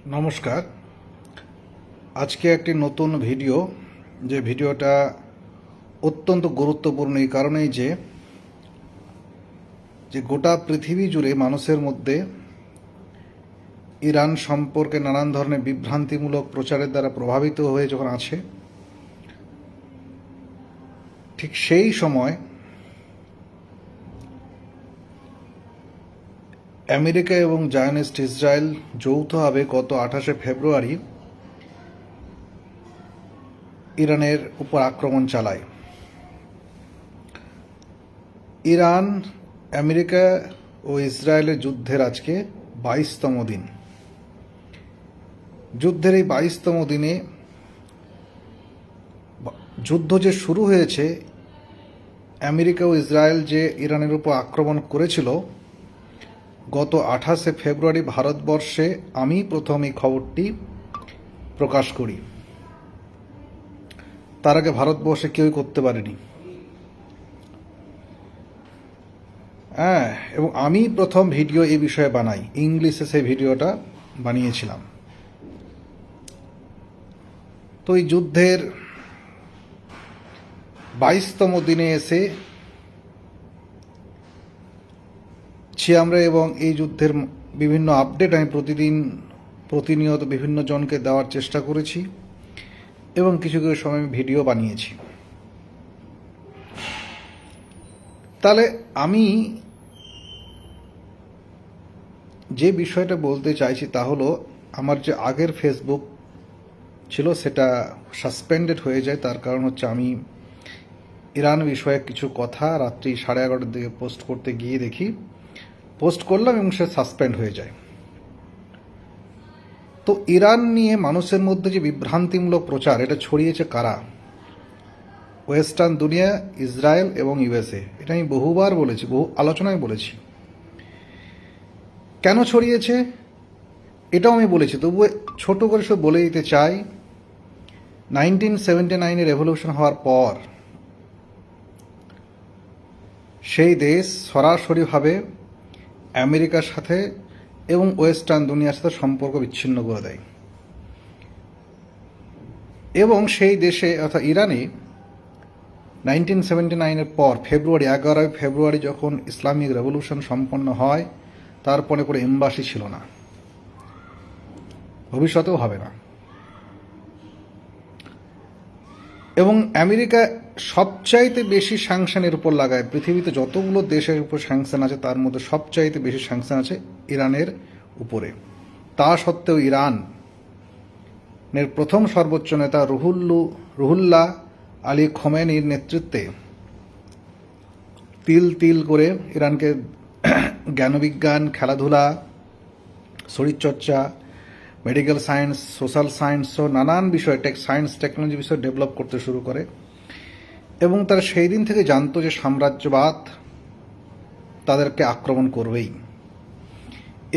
নমস্কার। আজকে একটি নতুন ভিডিও, যে ভিডিওটা অত্যন্ত গুরুত্বপূর্ণ এই কারণেই যে গোটা পৃথিবী জুড়ে মানুষের মধ্যে ইরান সম্পর্কে নানান ধরনের বিভ্রান্তিমূলক প্রচারের দ্বারা প্রভাবিত হয়ে যখন আছে, ঠিক সেই সময় আমেরিকা এবং জায়নিস্ট ইসরায়েল যৌথভাবে গত 28শে ফেব্রুয়ারি ইরানের উপর আক্রমণ চালায়। ইরান আমেরিকা ও ইসরায়েলের যুদ্ধের আজকে 22তম দিন। যুদ্ধের এই 22তম দিনে যুদ্ধ যে শুরু হয়েছে, আমেরিকা ও ইসরায়েল যে ইরানের উপর আক্রমণ করেছিল গত 28শে ফেব্রুয়ারি, ভারতবর্ষে আমি প্রথম এই খবরটি প্রকাশ করি। তার আগে ভারতবর্ষে কেউই করতে পারেনি। এবং আমি প্রথম ভিডিও এই বিষয়ে বানাই, ইংলিশে সেই ভিডিওটা বানিয়েছিলাম। তো এই যুদ্ধের 22তম দিনে এসে আমরা, এবং এই যুদ্ধের বিভিন্ন আপডেট আমি প্রতিনিয়ত বিভিন্ন জনকে দেওয়ার চেষ্টা করেছি, এবং কিছু কিছু সময় আমি ভিডিও বানিয়েছি। তাহলে আমি যে বিষয়টা বলতে চাইছি তা হলো, আমার যে আগের ফেসবুক ছিল সেটা সাসপেন্ডেড হয়ে যায়। তার কারণ হচ্ছে আমি ইরান বিষয়ে কিছু কথা রাত্রি 11:30টার দিকে পোস্ট করতে গিয়ে দেখি, পোস্ট করলাম এবং সে সাসপেন্ড হয়ে যায়। তো ইরান নিয়ে মানুষের মধ্যে যে বিভ্রান্তিমূলক প্রচার, এটা ছড়িয়েছে কারা? ওয়েস্টার্ন দুনিয়া, ইসরায়েল এবং ইউএসএ। এটা আমি বহুবার বলেছি, বহু আলোচনায় বলেছি। কেন ছড়িয়েছে এটাও আমি বলেছি, তবুও ছোট করে সব বলে দিতে চাই। 1979-এ রেভলিউশন হওয়ার পর সেই দেশ সরাসরিভাবে আমেরিকার সাথে এবং ওয়েস্টার্ন দুনিয়ার সাথে সম্পর্ক বিচ্ছিন্ন করে দেয়। এবং সেই দেশে অর্থাৎ ইরানে 1979-এর পর 11 ফেব্রুয়ারি যখন ইসলামিক রেভলিউশন সম্পন্ন হয়, তারপরে কোনো এম্বাসি ছিল না, ভবিষ্যতেও হবে না। এবং আমেরিকা সবচাইতে বেশি স্যাংশনের উপর লাগায়। পৃথিবীতে যতগুলো দেশের উপর স্যাংশন আছে তার মধ্যে সবচাইতে বেশি স্যাংশন আছে ইরানের উপরে। তা সত্ত্বেও ইরানের প্রথম সর্বোচ্চ নেতা রুহুল্লাহ আলী খোমেনির নেতৃত্বে তিল তিল করে ইরানকে জ্ঞানবিজ্ঞান, খেলাধুলা, শরীরচর্চা, মেডিকেল সায়েন্স, সোশ্যাল সায়েন্স ও নানান বিষয়, সায়েন্স টেকনোলজি বিষয় ডেভেলপ করতে শুরু করে। এবং তারা সেই দিন থেকে জানতো যে সাম্রাজ্যবাদ তাদেরকে আক্রমণ করবেই।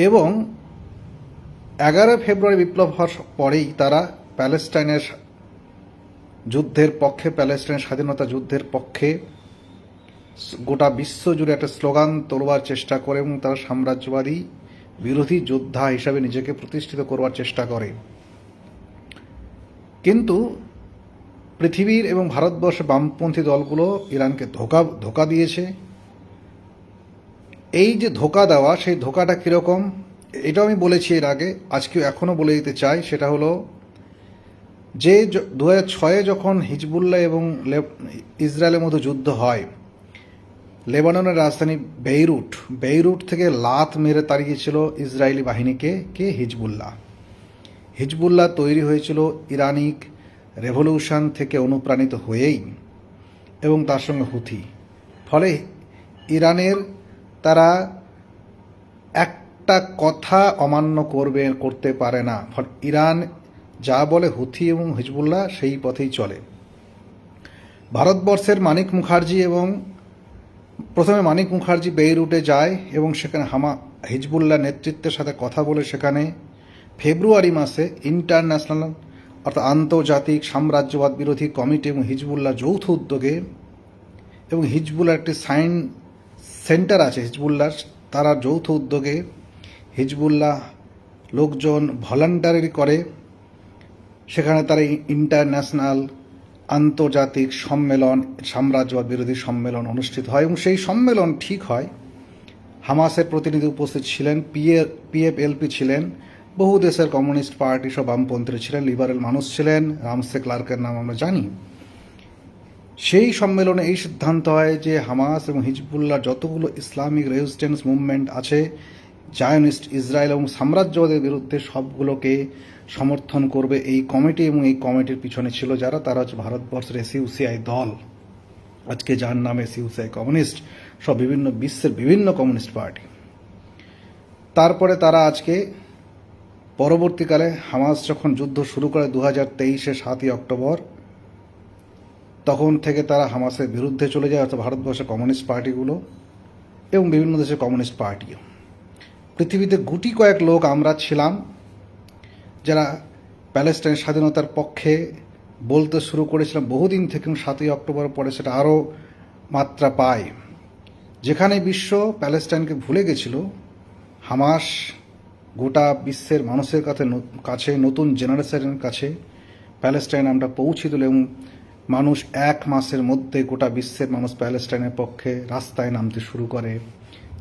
এবং 11 ফেব্রুয়ারি বিপ্লব হওয়ার পরেই তারা প্যালেস্টাইনের যুদ্ধের পক্ষে, প্যালেস্টাইনের স্বাধীনতা যুদ্ধের পক্ষে গোটা বিশ্ব জুড়ে একটা স্লোগান তোলবার চেষ্টা করে, এবং তারা সাম্রাজ্যবাদী বিরোধী যোদ্ধা হিসাবে নিজেকে প্রতিষ্ঠিত করবার চেষ্টা করে। কিন্তু পৃথিবীর এবং ভারতবর্ষের বামপন্থী দলগুলো ইরানকে ধোঁকা দিয়েছে। এই যে ধোঁকা দেওয়া, সেই ধোঁকাটা কীরকম এটাও আমি বলেছি এর আগে, আজকেও এখনও বলে দিতে চাই। সেটা হলো যে 2006-এ যখন হিজবুল্লাহ এবং ইসরায়েলের মধ্যে যুদ্ধ হয়, লেবাননের রাজধানী বেইরুট থেকে লাত মেরে তাড়িয়েছিল ইসরায়েলি বাহিনীকে হিজবুল্লাহ তৈরি হয়েছিল ইরানিক রেভলিউশন থেকে অনুপ্রাণিত হয়েই, এবং তার সঙ্গে হুথি। ফলে ইরানের তারা একটা কথা অমান্য করতে পারে না। ফলে ইরান যা বলে হুথি এবং হিজবুল্লাহ সেই পথেই চলে। ভারতবর্ষের প্রথমে মানিক মুখার্জি বেইরুটে যায় এবং সেখানে হিজবুল্লাহ নেতৃত্বের সাথে কথা বলে সেখানে ফেব্রুয়ারি মাসে ইন্টারন্যাশনাল অর্থাৎ আন্তর্জাতিক সাম্রাজ্যবাদ বিরোধী কমিটি এবং হিজবুল্লাহ যৌথ উদ্যোগে, এবং হিজবুল্লাহ একটি সায়েন্স সেন্টার আছে হিজবুল্লাহ, তারা যৌথ উদ্যোগে হিজবুল্লাহ লোকজন ভলান্টারি করে, সেখানে তারা ইন্টারন্যাশনাল আন্তর্জাতিক সম্মেলন, সাম্রাজ্যবাদ বিরোধী সম্মেলন অনুষ্ঠিত হয় এবং সেই সম্মেলন ঠিক হয়। হামাসের প্রতিনিধি উপস্থিত ছিলেন, পিএফএলপি ছিলেন, বহু দেশের কমিউনিস্ট পার্টি সব বামপন্থী ছিলেন, লিবারেল মানুষ ছিলেন, রামসে ক্লার্কের নাম আমরা জানি। সেই সম্মেলনে এই সিদ্ধান্ত হয় যে হামাস এবং হিজবুল্লাহ যতগুলো ইসলামিক রেজিস্ট্যান্স মুভমেন্ট আছে, জায়নিস্ট ইসরায়েল এবং সাম্রাজ্যবাদের বিরুদ্ধে সবগুলোকে সমর্থন করবে এই কমিটি। এবং এই কমিটির পিছনে ছিল যারা, তারা হচ্ছে ভারতবর্ষের এসইউসিআই দল, আজকে যার নাম এসইউসিআই কমিউনিস্ট, সব বিভিন্ন বিশ্বের বিভিন্ন কমিউনিস্ট পার্টি। তারপরে তারা আজকে পরবর্তীকালে হামাস যখন যুদ্ধ শুরু করে 2023-এর 7ই অক্টোবর, তখন থেকে তারা হামাসের বিরুদ্ধে চলে যায়, অর্থাৎ ভারতবর্ষের কমিউনিস্ট পার্টিগুলো এবং বিভিন্ন দেশের কমিউনিস্ট পার্টিও। পৃথিবীতে গুটি কয়েক লোক আমরা ছিলাম যারা প্যালেস্টাইন স্বাধীনতার পক্ষে বলতে শুরু করেছিলাম বহুদিন থেকে। 7ই অক্টোবর পরে সেটা আরও মাত্রা পায়। যেখানে বিশ্ব প্যালেস্টাইনকে ভুলে গেছিল, হামাস গোটা বিশ্বের মানুষের কাছে, নতুন জেনারেশনের কাছে প্যালেস্টাইন আমরা পৌঁছে দিল এবং মানুষ 1 মাসের মধ্যে গোটা বিশ্বের মানুষ প্যালেস্টাইনের পক্ষে রাস্তায় নামতে শুরু করে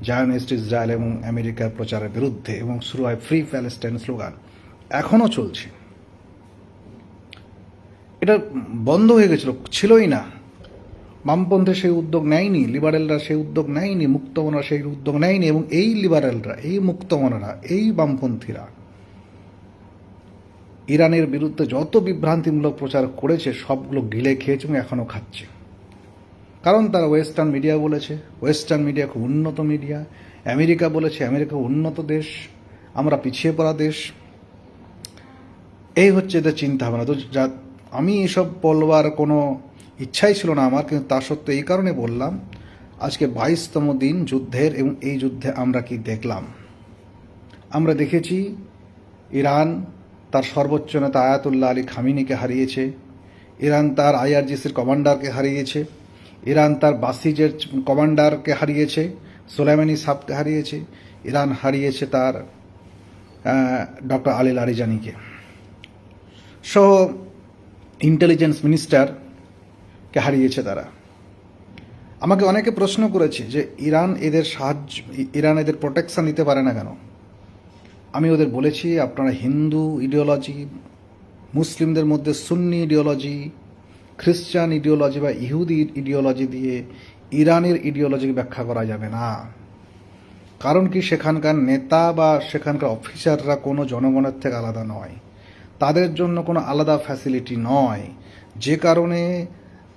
জায়নিস্ট ইসরায়েল এবং আমেরিকার প্রচারের বিরুদ্ধে, এবং শুরু হয় ফ্রি প্যালেস্টাইন স্লোগান। এখনও চলছে। এটা বন্ধ হয়ে গেছিল, ছিলই না। বামপন্থী সেই উদ্যোগ নেয়নি, লিবারেলরা সেই উদ্যোগ নেয়নি, মুক্তমনারা সেই উদ্যোগ নেয়নি, এবং এই লিবারেলরা, এই মুক্তমনারা, এই বামপন্থীরা ইরানের বিরুদ্ধে যত বিভ্রান্তিমূলক প্রচার করেছে সবগুলো গিলে খেয়েছে এবং এখনও খাচ্ছে। কারণ তারা ওয়েস্টার্ন মিডিয়া বলেছে, ওয়েস্টার্ন মিডিয়া খুব উন্নত মিডিয়া, আমেরিকা বলেছে আমেরিকা উন্নত দেশ, আমরা পিছিয়ে পড়া দেশ। এই হচ্ছে এদের চিন্তা ভাবনা। তো যা আমি এসব বলবার কোনো ইচ্ছাই ছিল না আমার, কিন্তু তা সত্ত্বেও এই কারণে বললাম, আজকে 22তম দিন যুদ্ধের, এবং এই যুদ্ধে আমরা কি দেখলাম? আমরা দেখেছি ইরান তার সর্বোচ্চ নেতা আয়াতুল্লাহ আলী খামিনিকে হারিয়েছে, ইরান তার আইআরজিসির কমান্ডারকে হারিয়েছে, ইরান তার বাসিজের কমান্ডারকে হারিয়েছে, সোলাইমানি সাবকে হারিয়েছে, ইরান হারিয়েছে তার ডক্টর আলী লারিজানিকে সহ ইন্টেলিজেন্স মিনিস্টারকে হারিয়েছে তারা। আমাকে অনেকে প্রশ্ন করেছে যে ইরান এদের প্রোটেকশন দিতে পারে না কেন? আমি ওদের বলেছি, আপনারা হিন্দু ইডিওলজি, মুসলিমদের মধ্যে সুন্নি ইডিওলজি, খ্রিস্টান ইডিওলজি বা ইহুদি ইডিওলজি দিয়ে ইরানের ইডিওলজিকে ব্যাখ্যা করা যাবে না। কারণ কি, সেখানকার নেতা বা সেখানকার অফিসাররা কোনো জনগণের থেকে আলাদা নয়, তাদের জন্য কোনো আলাদা ফ্যাসিলিটি নয়। যে কারণে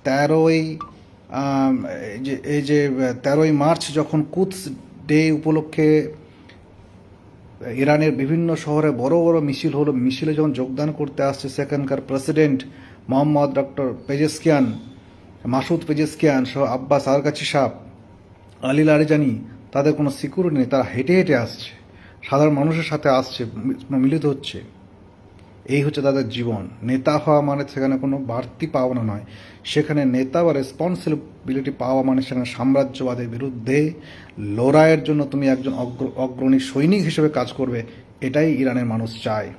13ই মার্চ যখন কুদস ডে উপলক্ষে ইরানের বিভিন্ন শহরে বড় বড় মিছিল হলো, মিছিলে যখন যোগদান করতে আসছে সেখানকার president Mohammad doctor Pezeshkian, Masoud Pezeshkian সহ আব্বাস আরগাচি সাহেব, আলী লারিজানি, তাদের কোনো সিকিউরিটি নেই, তারা হেঁটে হেঁটে আসছে, সাধারণ মানুষের সাথে আসছে, মিলিত হচ্ছে। এই হচ্ছে তাদের জীবন। নেতা হওয়া মানে সেখানে কোনো বাড়তি পাওনা নয়, সেখানে নেতা বা রেসপন্সিবিলিটি পাওয়া মানে সেখানে সাম্রাজ্যবাদের বিরুদ্ধে লড়াইয়ের জন্য তুমি একজন অগ্রণী সৈনিক হিসেবে কাজ করবে, এটাই ইরানের মানুষ চায়।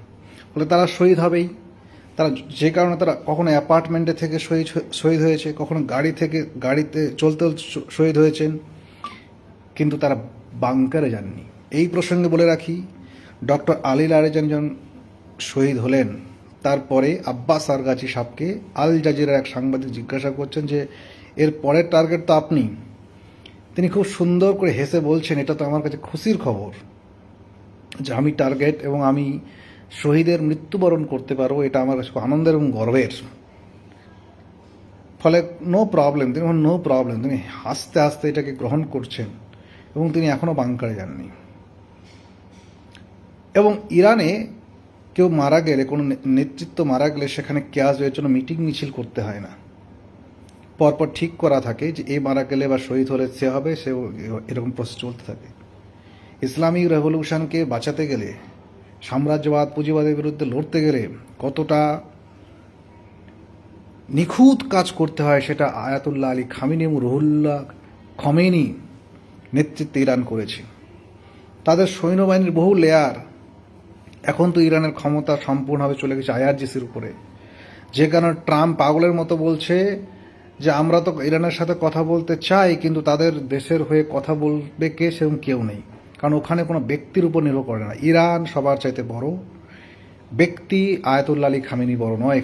ফলে তারা শহীদ হবেই। তারা যে কারণে তারা কখনো অ্যাপার্টমেন্টে থেকে শহীদ হয়েছে, কখনো গাড়িতে চলতে শহীদ হয়েছেন, কিন্তু তারা বাংকারে যাননি। এই প্রসঙ্গে বলে রাখি, ডক্টর আলী লারিজানি যখন শহীদ হলেন, তারপরে আব্বাস আরগাচি সাহেবকে আল জাজিরার এক সাংবাদিক জিজ্ঞাসা করছেন যে এর পরের টার্গেট তো আপনি। তিনি খুব সুন্দর করে হেসে বলছেন, এটা তো আমার কাছে খুশির খবর যে আমি টার্গেট এবং আমি শহীদের মৃত্যুবরণ করতে পারবো, এটা আমার কাছে আনন্দের এবং গর্বের। ফলে নো প্রবলেম, তিনি হাসতে হাসতে এটাকে গ্রহণ করছেন এবং তিনি এখনও বাংকারে যাননি। এবং ইরানে কেউ মারা গেলে, কোনো নেতৃত্ব মারা গেলে সেখানে কেয়াসের জন্য মিটিং মিছিল করতে হয় না, পরপর ঠিক করা থাকে যে এই মারা গেলে বা শহীদ হলে সে হবে, সে এরকম প্রসেস চলতে থাকে। ইসলামিক রেভলিউশনকে বাঁচাতে গেলে, সাম্রাজ্যবাদ পুঁজিবাদের বিরুদ্ধে লড়তে গেলে কতটা নিখুঁত কাজ করতে হয় সেটা আয়াতুল্লাহ আলী খামিনি এবং রুহুল্লাহ খমেনি নেতৃত্বে ইরান করেছে। তাদের সৈন্যবাহিনীর বহু লেয়ার এখন তো ইরানের ক্ষমতা সম্পূর্ণভাবে চলে গেছে আইআরজিসির উপরে, যে কারণে ট্রাম্প পাগলের মতো বলছে যে আমরা তো ইরানের সাথে কথা বলতে চাই, কিন্তু তাদের দেশের হয়ে কথা বলবে কে, সেরকম কেউ নেই। কারণ ওখানে কোনো ব্যক্তির উপর নির্ভর করে না। ইরান সবার চাইতে বড় ব্যক্তি আয়াতুল্লাহ আলী খামেনি বড় নয়,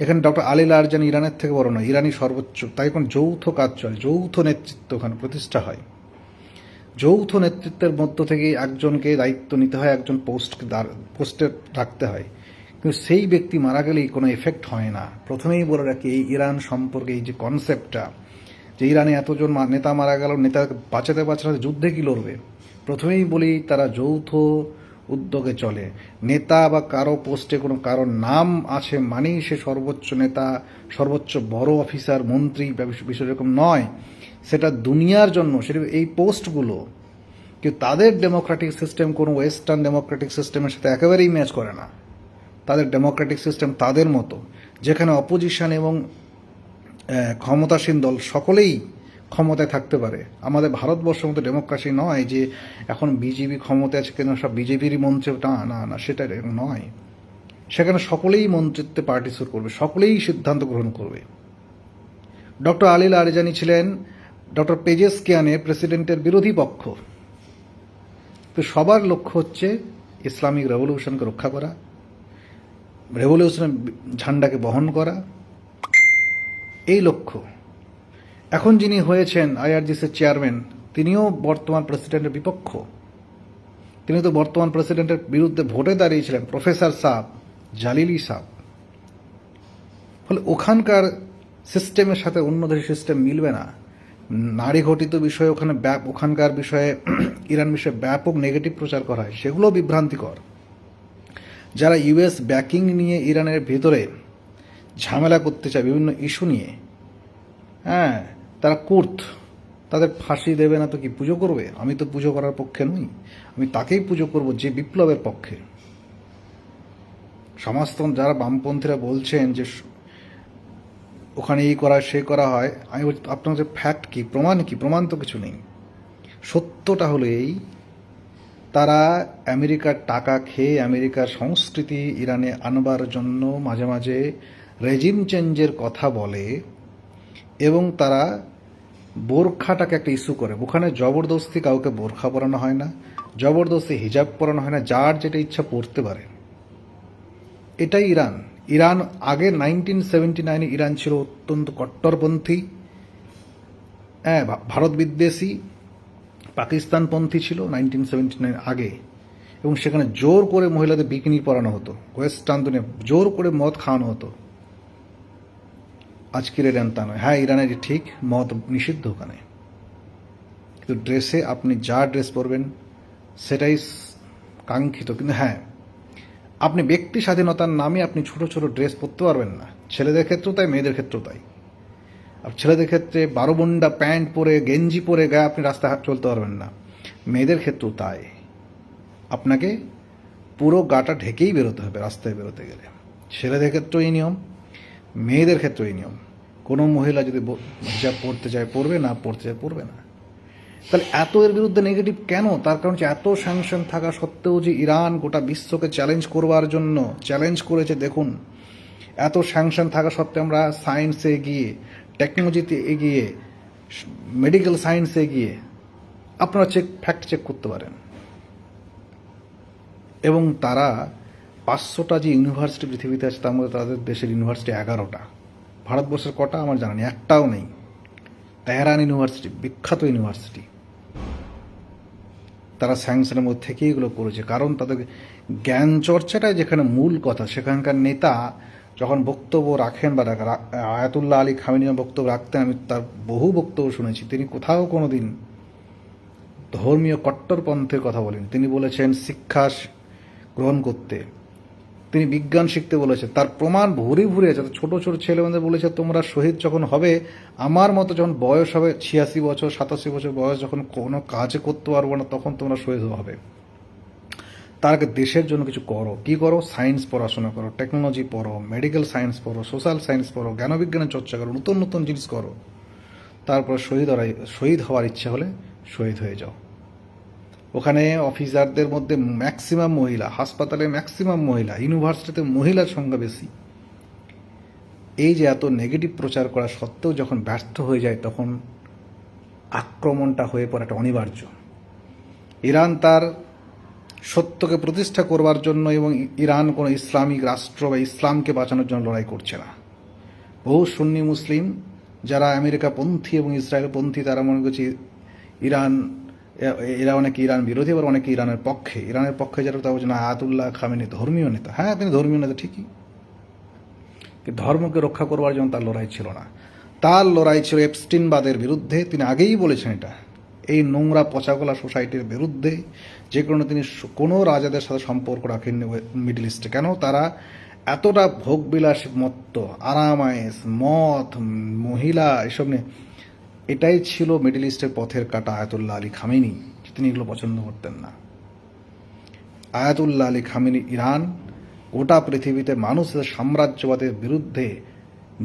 এখানে ডক্টর আলী লারজানি ইরানের থেকে বড় নয়, ইরানই সর্বোচ্চ। তাই এখন যৌথ কাজ চলে, যৌথ নেতৃত্ব ওখানে প্রতিষ্ঠা হয়। যৌথ নেতৃত্বের মধ্য থেকে একজনকে দায়িত্ব নিতে হয়, একজন পোস্টে রাখতে হয়, কিন্তু সেই ব্যক্তি মারা গেলেই কোনো এফেক্ট হয় না। প্রথমেই বলে রাখি, এই ইরান সম্পর্কে এই যে কনসেপ্টটা, যে ইরানে এতজন নেতা মারা গেল, নেতা বাঁচাতে যুদ্ধে কি লড়বে, প্রথমেই বলি তারা যৌথ উদ্যোগে চলে। নেতা বা কারো পোস্টে কোনো কারো নাম আছে মানেই সে সর্বোচ্চ নেতা, সর্বোচ্চ বড় অফিসার, মন্ত্রী, বিষয় এরকম নয়। সেটা দুনিয়ার জন্য, সেটা এই পোস্টগুলো কিন্তু তাদের ডেমোক্রেটিক সিস্টেম কোনো ওয়েস্টার্ন ডেমোক্রেটিক সিস্টেমের সাথে একেবারেই ম্যাচ করে না। তাদের ডেমোক্রেটিক সিস্টেম তাদের মতো, যেখানে অপোজিশন এবং ক্ষমতাসীন দল সকলেই ক্ষমতায় থাকতে পারে। আমাদের ভারতবর্ষের মতো ডেমোক্রেসি নয় যে এখন বিজেপি ক্ষমতায় আছে কেন সব বিজেপিরই মন্ত্রী, না, সেটা নয়। সেখানে সকলেই মন্ত্রিত্বে পার্টিসিপেট করবে, সকলেই সিদ্ধান্ত গ্রহণ করবে। ডক্টর আলী লারজানি ছিলেন ডক্টর পেজেশকিয়ানের প্রেসিডেন্টের বিরোধী পক্ষ, তো সবার লক্ষ্য হচ্ছে ইসলামিক রেভলিউশনকে রক্ষা করা, রেভলিউশনের ঝান্ডাকে বহন করা, এই লক্ষ্য। এখন যিনি হয়েছেন আইআরজিসির চেয়ারম্যান, তিনিও বর্তমান প্রেসিডেন্টের বিপক্ষ। তিনি তো বর্তমান প্রেসিডেন্টের বিরুদ্ধে ভোটে দাঁড়িয়েছিলেন, প্রফেসর সাহেব জালিলি সাহেব। ফলে ওখানকার সিস্টেমের সাথে অন্য দেশের সিস্টেম মিলবে না। নারী ঘটিত বিষয়ে ওখানকার বিষয়ে ইরান বিষয়ে ব্যাপক নেগেটিভ প্রচার করা হয়, সেগুলো বিভ্রান্তিকর। যারা ইউএস ব্যাকিং নিয়ে ইরানের ভেতরে ঝামেলা করতে চায় বিভিন্ন ইস্যু নিয়ে, তারা তাদের ফাঁসি দেবে না তো কি পুজো করবে? আমি তো পুজো করার পক্ষে নই, আমি তাকেই পুজো করব যে বিপ্লবের পক্ষে। সমাজতন্ত্র যারা বামপন্থীরা বলছেন যে ওখানে এই করা সে করা হয়, আমি বলছি আপনার যে ফ্যাক্ট কি, প্রমাণ কি? প্রমাণ তো কিছু নেই। সত্যটা হলো এই, তারা আমেরিকার টাকা খেয়ে আমেরিকার সংস্কৃতি ইরানে আনবার জন্য মাঝে মাঝে রেজিম চেঞ্জের কথা বলে, এবং তারা বোরখাটাকে একটা ইস্যু করে। ওখানে জবরদস্তি কাউকে বোরখা পরানো হয় না, জবরদস্তি হিজাব পরানো হয় না, যার যেটা ইচ্ছা পড়তে পারে। এটাই ইরান। ইরান আগে 1979 ইরান ছিল অত্যন্ত কট্টরপন্থী, ভারত বিদ্বেষী, পাকিস্তানপন্থী ছিল 1979 আগে, এবং সেখানে জোর করে মহিলাদের বিকিনি পরানো হতো, ওয়েস্টার্ন দুনিয়া জোর করে মদ খাওয়ানো হতো। আজকের ইরান তা নয়। হ্যাঁ, ইরানের ঠিক মদ নিষিদ্ধ ওখানে, কিন্তু ড্রেসে আপনি যা ড্রেস পরবেন সেটাই কাঙ্ক্ষিত। কিন্তু হ্যাঁ, আপনি ব্যক্তি স্বাধীনতার নামে আপনি ছোট ছোট ড্রেস পরতে পারবেন না। ছেলেদের ক্ষেত্রেও তাই, মেয়েদের ক্ষেত্রেও তাই। আর ছেলেদের ক্ষেত্রে 12 প্যান্ট পরে গেঞ্জি পরে গায়ে আপনি রাস্তায় চলতে পারবেন না, মেয়েদের ক্ষেত্রেও তাই। আপনাকে পুরো গাটা ঢেকেই বেরোতে হবে রাস্তায় বেরোতে গেলে। ছেলেদের ক্ষেত্রেও এই নিয়ম, মেয়েদের ক্ষেত্রেও এই নিয়ম। কোনো মহিলা যদি হিজাব পড়তে চায় পড়বে, না পড়তে চায় পড়বে না। তাহলে এত এর বিরুদ্ধে নেগেটিভ কেন? তার কারণ হচ্ছে এত স্যাংশন থাকা সত্ত্বেও যে ইরান গোটা বিশ্বকে চ্যালেঞ্জ করবার জন্য চ্যালেঞ্জ করেছে। দেখুন, এত স্যাংশন থাকা সত্ত্বেও আমরা সায়েন্সে এগিয়ে, টেকনোলজিতে এগিয়ে, মেডিকেল সায়েন্সে এগিয়ে, আপনারা ফ্যাক্ট চেক করতে পারেন। এবং তারা 500টা যে ইউনিভার্সিটি পৃথিবীতে আছে তার মধ্যে তাদের দেশের ইউনিভার্সিটি 11টা। ভারতবর্ষের কটা আমার জানা নেই, একটাও নেই। তেহরান ইউনিভার্সিটি বিখ্যাত ইউনিভার্সিটি, তারা স্যাংশনের মধ্যে থেকেই এগুলো করেছে। কারণ তাদের জ্ঞান চর্চাটাই যেখানে মূল কথা। সেখানকার নেতা যখন বক্তব্য রাখেন, বা আয়াতুল্লাহ আলী খামেনি বক্তব্য রাখতেন, আমি তার বহু বক্তব্য শুনেছি, তিনি কোথাও কোনো দিন ধর্মীয় কট্টরপন্থের কথা বলেন। তিনি বলেছেন শিক্ষা গ্রহণ করতে, তিনি বিজ্ঞান শিখতে বলেছেন। তার প্রমাণ ভুরি ভুরি আছে। ছোট ছোট ছেলেমেয়েদের বলেছে তোমরা শহীদ যখন হবে, আমার মতো যখন বয়স হবে 86 বছর 87 বছর বয়স, যখন কোনো কাজে করতে পারবো না, তখন তোমরা শহীদ হবে। তার আগে দেশের জন্য কিছু করো। কি করো? সায়েন্স পড়াশোনা করো, টেকনোলজি পড়ো, মেডিকেল সায়েন্স পড়ো, সোশ্যাল সায়েন্স পড়ো, জ্ঞানবিজ্ঞানের চর্চা করো, নতুন নতুন জিনিস করো। তারপর শহীদ হওয়ার ইচ্ছা হলে শহীদ হয়ে যাও। ওখানে অফিসারদের মধ্যে ম্যাক্সিমাম মহিলা, হাসপাতালে ম্যাক্সিমাম মহিলা, ইউনিভার্সিটিতে মহিলার সংখ্যা বেশি। এই যে এত নেগেটিভ প্রচার করা সত্ত্বেও যখন ব্যর্থ হয়ে যায় তখন আক্রমণটা হয়ে পড়াটা অনিবার্য। ইরান তার সত্যকে প্রতিষ্ঠা করবার জন্য এবং ইরান কোনো ইসলামিক রাষ্ট্র বা ইসলামকে বাঁচানোর জন্য লড়াই করছে না। বহু সুন্নি মুসলিম যারা আমেরিকা পন্থী এবং ইসরায়েল পন্থী তারা মনে করছে এরা অনেকে ইরান বিরোধী, আবার অনেকে ইরানের পক্ষে। ইরানের পক্ষে যারা তা বলছে না আয়াতুল্লাহ খামেনি ধর্মীয় নেতা। হ্যাঁ, তিনি ধর্মীয় নেতা ঠিকই, কিন্তু ধর্মকে রক্ষা করবার জন্য তার লড়াই ছিল না। তার লড়াই ছিল এপস্টিনবাদের বিরুদ্ধে। তিনি আগেই বলেছেন এটা, এই নোংরা পচাগোলা সোসাইটির বিরুদ্ধে, যে কারণে তিনি কোনো রাজাদের সাথে সম্পর্ক রাখেননি মিডল ইস্টে। কেন? তারা এতটা ভোগবিলাস মত্ত, আরামায়েশ, মদ, মহিলা এসব নিয়ে, এটাই ছিল মিডল ইস্টের পথের কাটা আয়াতুল্লাহ আলী খামেনি। তিনি এগুলো পছন্দ করতেন না। আয়াতুল্লাহ আলী খামেনি ইরান গোটা পৃথিবীতে মানুষের সাম্রাজ্যবাদের বিরুদ্ধে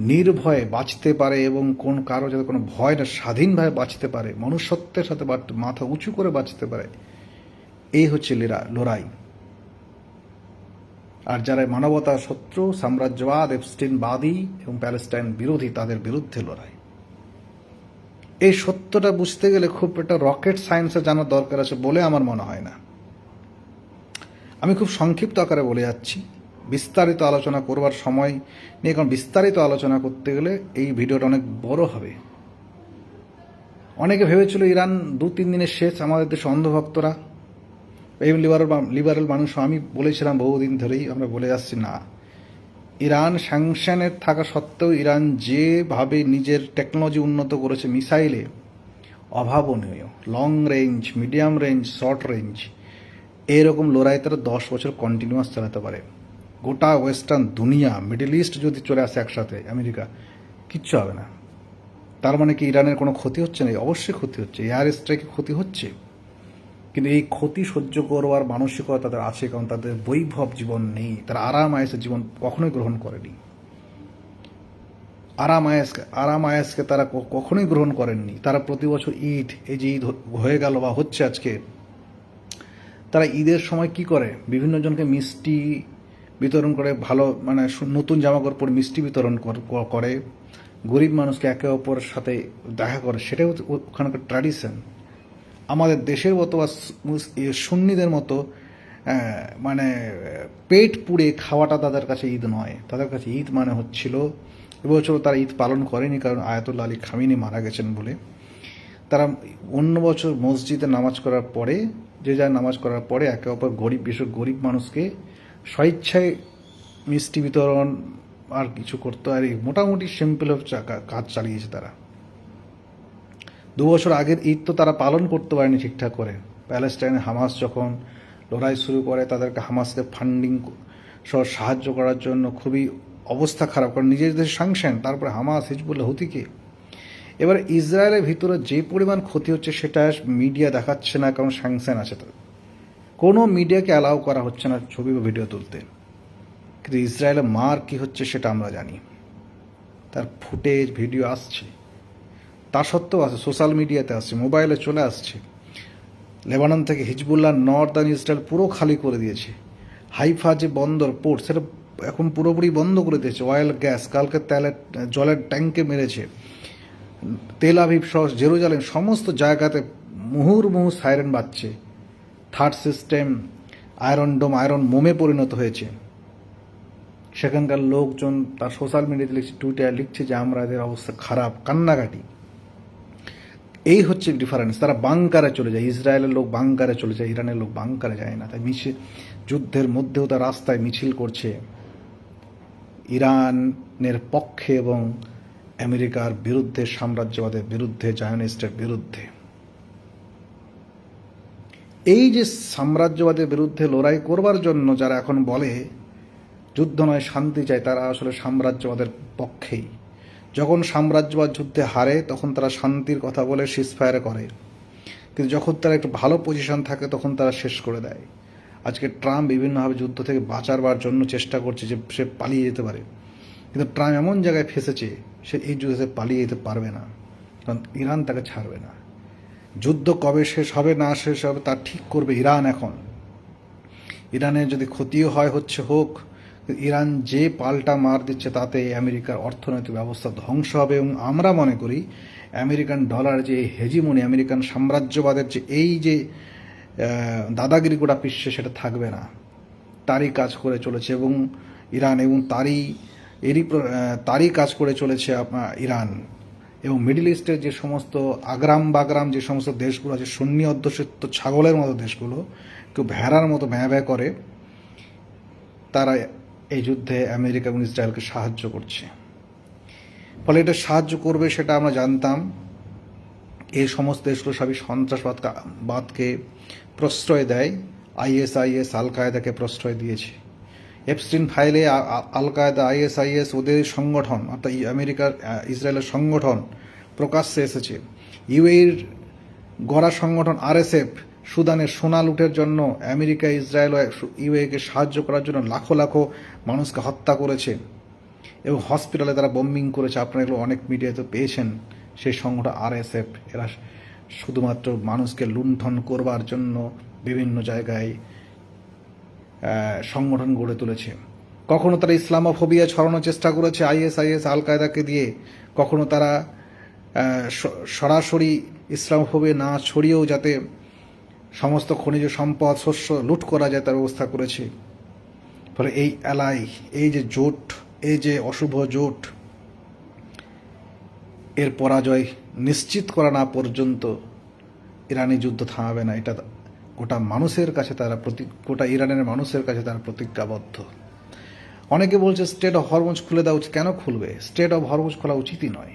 নির্ভয়ে বাঁচতে পারে এবং কোন কারো যাতে কোনো ভয় না, স্বাধীনভাবে বাঁচতে পারে, মনুষ্যত্বের সাথে মাথা উঁচু করে বাঁচতে পারে, এই হচ্ছে লড়াই। আর যারা মানবতার শত্রু, সাম্রাজ্যবাদ, এপস্টিনবাদী এবং প্যালেস্টাইন বিরোধী, তাদের বিরুদ্ধে লড়াই। এই সত্যটা বুঝতে গেলে খুব একটা রকেট সায়েন্সে জানার দরকার আছে বলে আমার মনে হয় না। আমি খুব সংক্ষিপ্ত আকারে বলে যাচ্ছি, বিস্তারিত আলোচনা করবার সময় নেই, কারণ বিস্তারিত আলোচনা করতে গেলে এই ভিডিওটা অনেক বড় হবে। অনেকে ভেবেছিল ইরান 2-3 দিনের শেষ, আমাদের দেশে অন্ধভক্তরা এই লিবারেল মানুষ, আমি বলেছিলাম বহুদিন ধরেই, আমরা বলে আসছি না, ইরান স্যাংশনের থাকা সত্ত্বেও ইরান যেভাবে নিজের টেকনোলজি উন্নত করেছে মিসাইলে, অভাবনীয়। Long range, medium range, short range, এরকম লড়াই তারা 10 বছর কন্টিনিউয়াস চালাতে পারে। গোটা ওয়েস্টার্ন দুনিয়া, মিডল ইস্ট যদি চলে আসে একসাথে, আমেরিকা, কিচ্ছু হবে না। তার মানে কি ইরানের কোনো ক্ষতি হচ্ছে না? অবশ্যই ক্ষতি হচ্ছে, এয়ার স্ট্রাইকে ক্ষতি হচ্ছে, কিন্তু এই ক্ষতি সহ্য করবার মানসিকতা তাদের আছে, কারণ তাদের বৈভব জীবন নেই। তারা আরাম আয়েসের জীবন কখনোই গ্রহণ করেনি। আরাম আয়েসকে তারা কখনোই গ্রহণ করেননি। তারা প্রতি বছর ঈদ, এই যে ঈদ হয়ে গেল বা হচ্ছে আজকে, তারা ঈদের সময় কি করে? বিভিন্ন জনকে মিষ্টি বিতরণ করে, ভালো মানে নতুন জামাকাপড় পরে মিষ্টি বিতরণ করে, গরিব মানুষকে একে অপরের সাথে দেখা করে, সেটাই ওখানকার ট্র্যাডিশন। আমাদের দেশের মতো বা সুন্নিদের মতো মানে পেট পুড়ে খাওয়াটা তাদের কাছে ঈদ নয়। তাদের কাছে ঈদ মানে হচ্ছিল, এবছর তারা ঈদ পালন করেনি কারণ আয়াতুল্লাহ আলী খামেনি মারা গেছেন বলে। তারা অন্য বছর মসজিদে নামাজ করার পরে, যে যা নামাজ করার পরে একে অপর বিশেষ গরিব মানুষকে স্বেচ্ছায় মিষ্টি বিতরণ আর কিছু করতো, আর মোটামুটি সিম্পল কাজ চালিয়েছে তারা। 2 বছর আগের ঈদ তো তারা পালন করতে পারেনি ঠিকঠাক করে। প্যালেস্টাইনে হামাস যখন লড়াই শুরু করে, তাদেরকে হামাসকে ফান্ডিং সহ সাহায্য করার জন্য খুবই অবস্থা খারাপ, কারণ নিজের দেশে সাংশন, তারপরে হামাস, হিজবুল্লাহ, হুতিকে। এবার ইসরায়েলের ভিতরে যে পরিমাণ ক্ষতি হচ্ছে সেটা মিডিয়া দেখাচ্ছে না, কারণ স্যাংশন আছে। তো কোনো মিডিয়াকে অ্যালাউ করা হচ্ছে না ছবি বা ভিডিও তুলতে। কিন্তু ইসরায়েলের মার কি হচ্ছে সেটা আমরা জানি, তার ফুটেজ ভিডিও আসছে, তা সত্ত্বেও আছে, সোশ্যাল মিডিয়াতে আসছে, মোবাইলে চলে আসছে। লেবানন থেকে হিজবুল্লাহ নর্দার্ন ইসরায়েল পুরো খালি করে দিয়েছে। হাইফা যে বন্দর পোর্ট, সেটা এখন পুরোপুরি বন্ধ করে দিয়েছে। অয়েল গ্যাস, কালকে জলের ট্যাঙ্কে মেরেছে। তেল আভিভ সহ জেরুজালেম সমস্ত জায়গাতে মুহুর্মুহু সাইরেন বাজছে। থার্ড সিস্টেম, আয়রন ডোম, আয়রন মোমে পরিণত হয়েছে। সেখানকার লোকজন তার সোশ্যাল মিডিয়াতে লিখছে, টুইটারে লিখছে যে আমরা এদের অবস্থা খারাপ, কান্নাকাটি। এই হচ্ছে ডিফারেন্স। তারা বাংকারে চলে যায়, ইসরায়েলের লোক বাংকারে চলে যায়, ইরানের লোক বাংকারে যায় না। তাই যুদ্ধের মধ্যেও তারা রাস্তায় মিছিল করছে ইরানের পক্ষে এবং আমেরিকার বিরুদ্ধে, সাম্রাজ্যবাদের বিরুদ্ধে, জায়নিস্টের বিরুদ্ধে। এই যে সাম্রাজ্যবাদের বিরুদ্ধে লড়াই করবার জন্য যারা এখন বলে যুদ্ধ নয় শান্তি চায়, তারা আসলে সাম্রাজ্যবাদের পক্ষেই। যখন সাম্রাজ্যবাদ যুদ্ধে হারে তখন তারা শান্তির কথা বলে সিজফায়ার করে, কিন্তু যখন তারা একটু ভালো পজিশন থাকে তখন তারা শেষ করে দেয়। আজকে ট্রাম্প বিভিন্নভাবে যুদ্ধ থেকে বাঁচাবার জন্য চেষ্টা করছে যে সে পালিয়ে যেতে পারে, কিন্তু ট্রাম্প এমন জায়গায় ফেসেছে সে এই যুদ্ধে পালিয়ে যেতে পারবে না, কারণ ইরান তাকে ছাড়বে না। যুদ্ধ কবে শেষ হবে না শেষ হবে তা ঠিক করবে ইরান। এখন ইরানের যদি ক্ষতিও হয় হচ্ছে হোক, ইরান যে পাল্টা মার দিচ্ছে তাতে আমেরিকার অর্থনৈতিক ব্যবস্থা ধ্বংস হবে। এবং আমরা মনে করি আমেরিকান ডলার যে হেজিমনি, আমেরিকান সাম্রাজ্যবাদের যে এই যে দাদাগিরি গোটা বিশ্বে, সেটা থাকবে না। তারই কাজ করে চলেছে এবং ইরান, এবং তারই কাজ করে চলেছে ইরান। এবং মিডল ইস্টের যে সমস্ত আগ্রাম বাগ্রাম যে সমস্ত দেশগুলো আছে, সুন্নি অধ্যুষিত ছাগলের মতো দেশগুলো, কেউ ভেড়ার মতো ভ্যাঁ করে, তারা এই যুদ্ধে আমেরিকা এবং ইসরায়েলকে সাহায্য করছে। ফলে এটা সাহায্য করবে সেটা আমরা জানতাম। এই সমস্ত দেশগুলো সবই সন্ত্রাসবাদকে প্রশ্রয় দেয়। আইএসআইএস আল কায়দাকে প্রশ্রয় দিয়েছে। এপস্টিন ফাইলে আল কায়দা, আইএসআইএস ওদের সংগঠন, অর্থাৎ আমেরিকার ইসরায়েলের সংগঠন প্রকাশ্যে এসেছে। ইউএইর গড়া সংগঠন আরএসএফ সুদানের সোনা লুটের জন্য আমেরিকা, ইসরায়েল ও ইউএইকে সাহায্য করার জন্য লাখো লাখো মানুষকে হত্যা করেছে এবং হসপিটালে তারা বম্বিং করেছে। আপনারা এগুলো অনেক মিডিয়াতে পেয়েছেন। সেই সংগঠন আরএসএফ, এরা শুধুমাত্র মানুষকে লুণ্ঠন করবার জন্য বিভিন্ন জায়গায় সংগঠন গড়ে তুলেছে। কখনো তারা ইসলামোফোবিয়া ছড়ানোর চেষ্টা করেছে আইএসআইএস আল কায়দাকে দিয়ে, কখনো তারা সরাসরি ইসলামোফোবিয়া না ছড়িয়েও যাতে সমস্ত খনিজ সম্পদ শস্য লুট করা যায় তার ব্যবস্থা করেছে। ফলে এই এলাই, এই যে জোট, এই যে অশুভ জোট, এর পরাজয় নিশ্চিত করা না পর্যন্ত ইরানি যুদ্ধ থামাবে না। এটা গোটা মানুষের কাছে গোটা ইরানের মানুষের কাছে তারা প্রতিজ্ঞাবদ্ধ। অনেকে বলছে স্টেট অফ হরমুজ খুলে দেওয়া উচিত। কেন খুলবে? স্টেট অফ হরমুজ খোলা উচিতই নয়।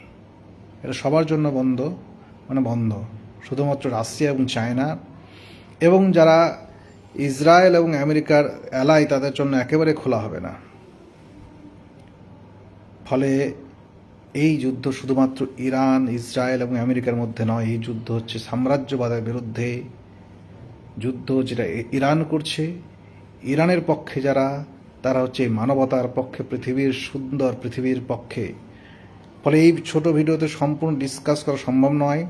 এটা সবার জন্য বন্ধ। শুধুমাত্র রাশিয়া এবং চায়না এবং যারা ইসরায়েল এবং আমেরিকার অ্যালাই, তাদের জন্য একেবারে খোলা হবে না। ফলে এই যুদ্ধ শুধুমাত্র ইরান, ইসরায়েল এবং আমেরিকার মধ্যে নয়। এই যুদ্ধ হচ্ছে সাম্রাজ্যবাদের বিরুদ্ধে যুদ্ধ, যেটা ইরান করছে। ইরানের পক্ষে যারা, তারা হচ্ছে মানবতার পক্ষে, সুন্দর পৃথিবীর পক্ষে। ফলে এই ছোট ভিডিওতে সম্পূর্ণ ডিসকাস করা সম্ভব নয়।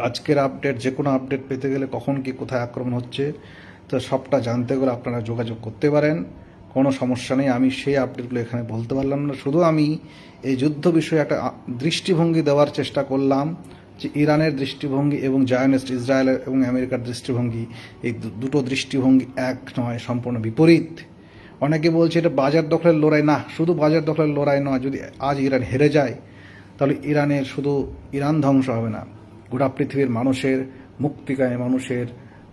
আজকের আপডেট, যে কোনো আপডেট পেতে গেলে কখন কি কোথায় আক্রমণ হচ্ছে, তো সবটা জানতে গেলে আপনারা যোগাযোগ করতে পারেন, কোনো সমস্যা নেই। আমি সেই আপডেটগুলো এখানে বলতে পারলাম না। শুধু আমি এই যুদ্ধ বিষয়ে একটা দৃষ্টিভঙ্গি দেওয়ার চেষ্টা করলাম, যে ইরানের দৃষ্টিভঙ্গি এবং জায়নিস্ট ইসরায়েলের এবং আমেরিকার দৃষ্টিভঙ্গি, এই দুটো দৃষ্টিভঙ্গি এক নয়, সম্পূর্ণ বিপরীত। অনেকে বলছে এটা বাজার দখলের লড়াই। না, শুধু বাজার দখলের লড়াই নয়। যদি আজ ইরান হেরে যায়, তাহলে শুধু ইরান ধ্বংস হবে না, গোটা পৃথিবীর মানুষের, মুক্তিকামী মানুষের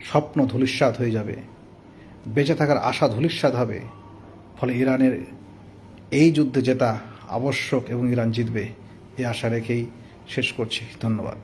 স্বপ্ন ধূলিসাৎ হয়ে যাবে, বেঁচে থাকার আশা ধূলিসাৎ হবে। ফলে ইরানের এই যুদ্ধে জেতা আবশ্যক এবং ইরান জিতবে, এই আশা রেখেই শেষ করছি। ধন্যবাদ।